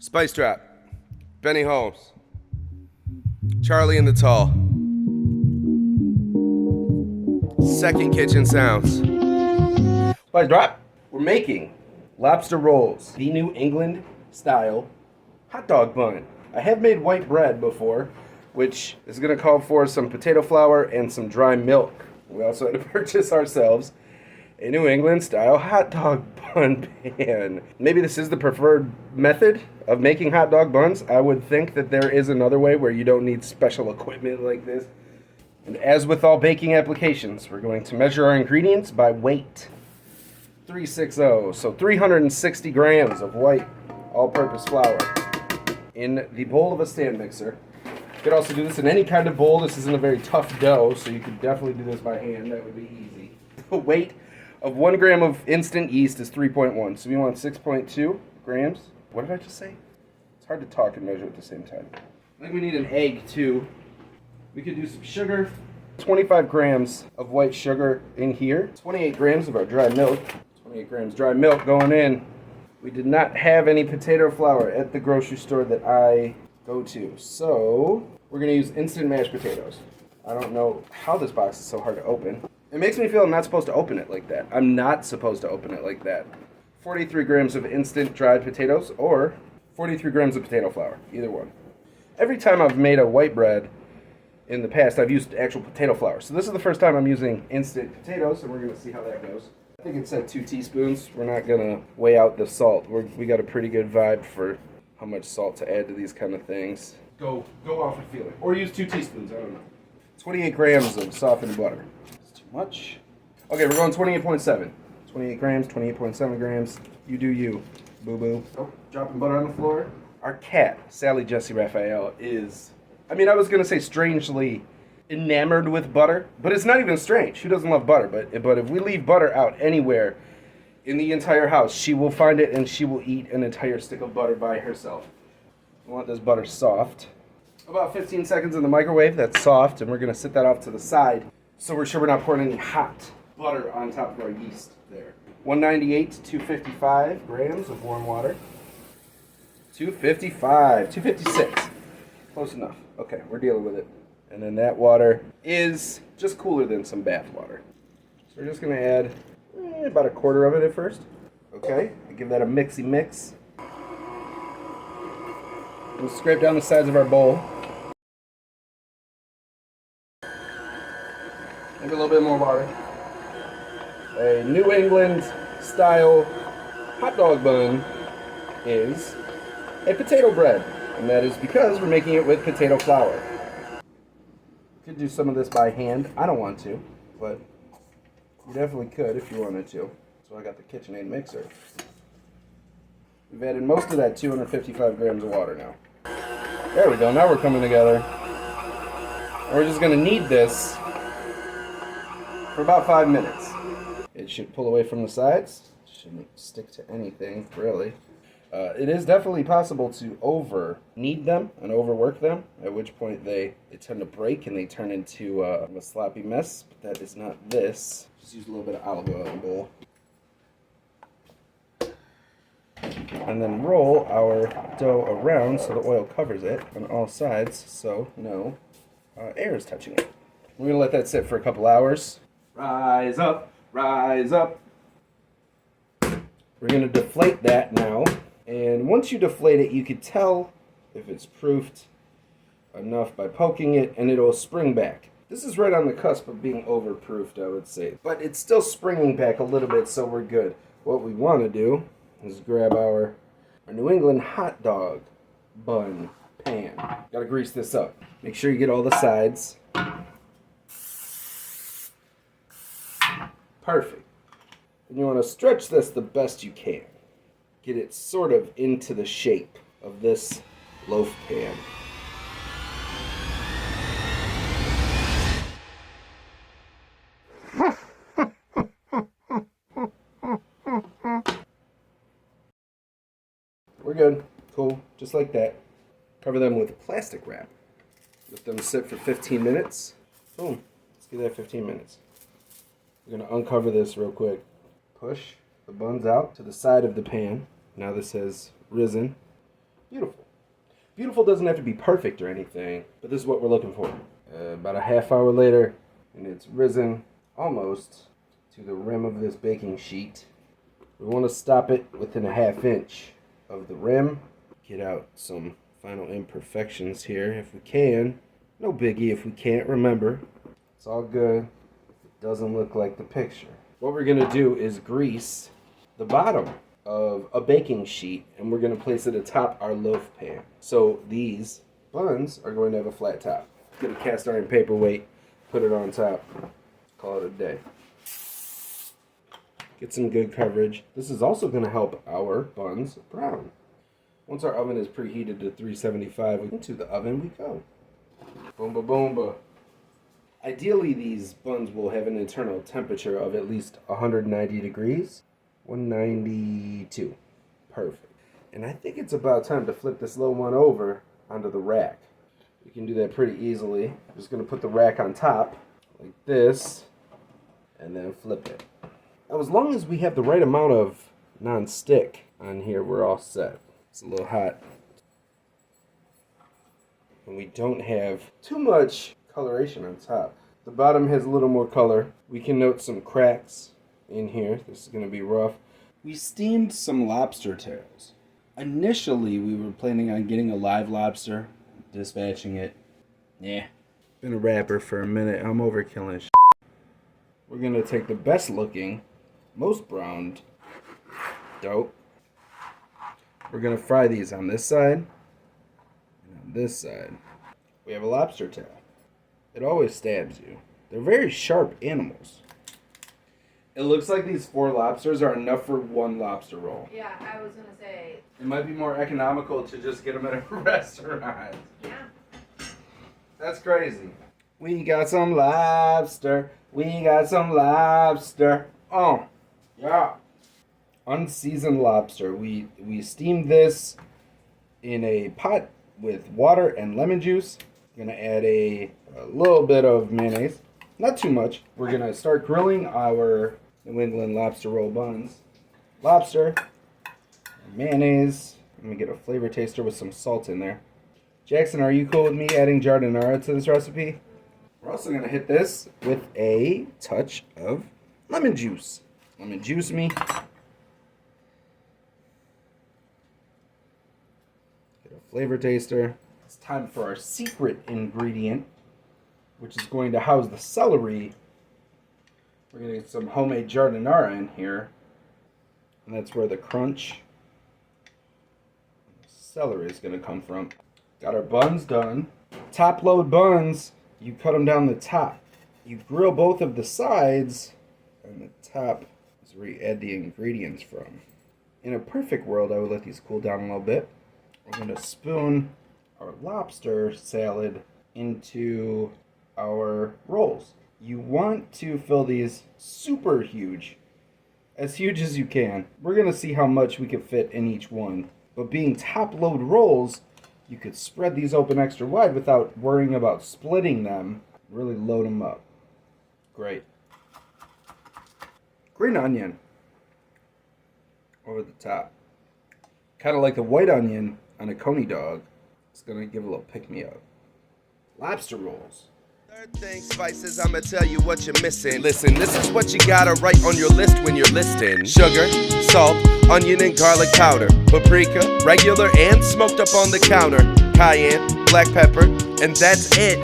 Spice Drop, Benny Holmes, Charlie and the Tall. Second Kitchen Sounds. Spice Drop, we're making lobster rolls, the New England style hot dog bun. I have made white bread before, which is going to call for some potato flour and some dry milk. We also had to purchase ourselves a New England style hot dog bun pan. Maybe this is the preferred method of making hot dog buns. I would think that there is another way where you don't need special equipment like this. And as with all baking applications, we're going to measure our ingredients by weight. 360, so 360 grams of white all-purpose flour in the bowl of a stand mixer. You could also do this in any kind of bowl. This isn't a very tough dough, so you could definitely do this by hand. That would be easy. The weight of 1 gram of instant yeast is 3.1, so we want 6.2 grams. What did I just say? It's hard to talk and measure at the same time. I think we need an egg, too. We could do some sugar. 25 grams of white sugar in here. 28 grams of our dry milk. 28 grams dry milk going in. We did not have any potato flour at the grocery store that I go to, so we're going to use instant mashed potatoes. I don't know how this box is so hard to open. It makes me feel I'm not supposed to open it like that. I'm not supposed to open it like that. 43 grams of instant dried potatoes or 43 grams of potato flour, either one. Every time I've made a white bread in the past, I've used actual potato flour. So this is the first time I'm using instant potatoes, and we're going to see how that goes. I think it said 2 teaspoons. We're not going to weigh out the salt. We got a pretty good vibe for how much salt to add to these kind of things. Go off of feeling. Or use 2 teaspoons, I don't know. 28 grams of softened butter. Too much. Okay, we're going 28.7. 28 grams, 28.7 grams. You do you, boo-boo. Oh, dropping butter on the floor. Our cat, Sally Jessie Raphael, is, I was going to say strangely enamored with butter, but it's not even strange. She doesn't love butter, but if we leave butter out anywhere in the entire house, she will find it and she will eat an entire stick of butter by herself. We want this butter soft. About 15 seconds in the microwave, that's soft, and we're going to sit that off to the side so we're sure we're not pouring any hot butter on top of our yeast there. 198 to 255 grams of warm water. 255, 256. Close enough. Okay, we're dealing with it. And then that water is just cooler than some bath water. So we're just going to add about a quarter of it at first. Okay, give that a mixy mix. We'll scrape down the sides of our bowl. Maybe a little bit more water. A New England style hot dog bun is a potato bread. And that is because we're making it with potato flour. Could do some of this by hand. I don't want to, but you definitely could if you wanted to. So I got the KitchenAid mixer. We've added most of that 255 grams of water now. There we go. Now we're coming together. And we're just going to knead this for about 5 minutes. It should pull away from the sides. Shouldn't stick to anything, really. It is definitely possible to over-knead them and overwork them, at which point they tend to break and they turn into a sloppy mess, but that is not this. Just use a little bit of olive oil in the bowl. And then roll our dough around so the oil covers it on all sides, so no air is touching it. We're going to let that sit for a couple hours. Rise up, rise up. We're going to deflate that now. And once you deflate it, you can tell if it's proofed enough by poking it, and it'll spring back. This is right on the cusp of being overproofed, I would say. But it's still springing back a little bit, so we're good. What we want to do is grab our New England hot dog bun pan. Gotta grease this up. Make sure you get all the sides. Perfect. And you want to stretch this the best you can. Get it sort of into the shape of this loaf pan. We're good. Cool. Just like that. Cover them with plastic wrap. Let them sit for 15 minutes. Boom. Let's give that 15 minutes. We're going to uncover this real quick. Push the buns out to the side of the pan. Now this has risen. Beautiful. Beautiful doesn't have to be perfect or anything, but this is what we're looking for. About a half hour later, and it's risen almost to the rim of this baking sheet. We want to stop it within a half inch of the rim. Get out some final imperfections here if we can. No biggie if we can't. Remember, it's all good. It doesn't look like the picture. What we're going to do is grease the bottom of a baking sheet, and we're going to place it atop our loaf pan. So these buns are going to have a flat top. Get a cast iron paperweight, put it on top, call it a day. Get some good coverage. This is also going to help our buns brown. Once our oven is preheated to 375, into the oven we go. Boom, ba, boom, ba. Ideally, these buns will have an internal temperature of at least 190 degrees. 192. Perfect. And I think it's about time to flip this little one over onto the rack. We can do that pretty easily. I'm just going to put the rack on top, like this, and then flip it. Now, as long as we have the right amount of non-stick on here, we're all set. It's a little hot. And we don't have too much coloration on top. The bottom has a little more color. We can note some cracks in here. This is going to be rough. We steamed some lobster tails. Initially, we were planning on getting a live lobster, dispatching it. Yeah. Been a rapper for a minute. I'm overkilling shit. We're going to take the best looking, most browned dope. We're going to fry these on this side and on this side. We have a lobster tail. It always stabs you. They're very sharp animals. It looks like these 4 lobsters are enough for 1 lobster roll. Yeah, I was going to say. It might be more economical to just get them at a restaurant. Yeah. That's crazy. We got some lobster. We got some lobster. Oh, yeah. Unseasoned lobster. We steamed this in a pot with water and lemon juice. We're going to add a little bit of mayonnaise. Not too much. We're going to start grilling our New England lobster roll buns. Lobster, mayonnaise. Let me get a flavor taster with some salt in there. Jackson, are you cool with me adding giardiniera to this recipe? We're also going to hit this with a touch of lemon juice. Lemon juice me. Get a flavor taster. It's time for our secret ingredient, which is going to house the celery. We're going to get some homemade giardiniera in here. And that's where the crunch celery is going to come from. Got our buns done. Top load buns, you cut them down the top. You grill both of the sides, and the top is where you add the ingredients from. In a perfect world, I would let these cool down a little bit. We're going to spoon our lobster salad into our rolls. You want to fill these super huge, as huge as you can. We're going to see how much we can fit in each one. But being top load rolls, you could spread these open extra wide without worrying about splitting them. Really load them up. Great. Green onion over the top. Kind of like a white onion on a coney dog. It's going to give a little pick-me-up. Lobster rolls. Third thing, spices, I'ma tell you what you're missing. Listen, this is what you gotta write on your list when you're listing. Sugar, salt, onion and garlic powder, paprika, regular and smoked up on the counter, cayenne, black pepper, and that's it.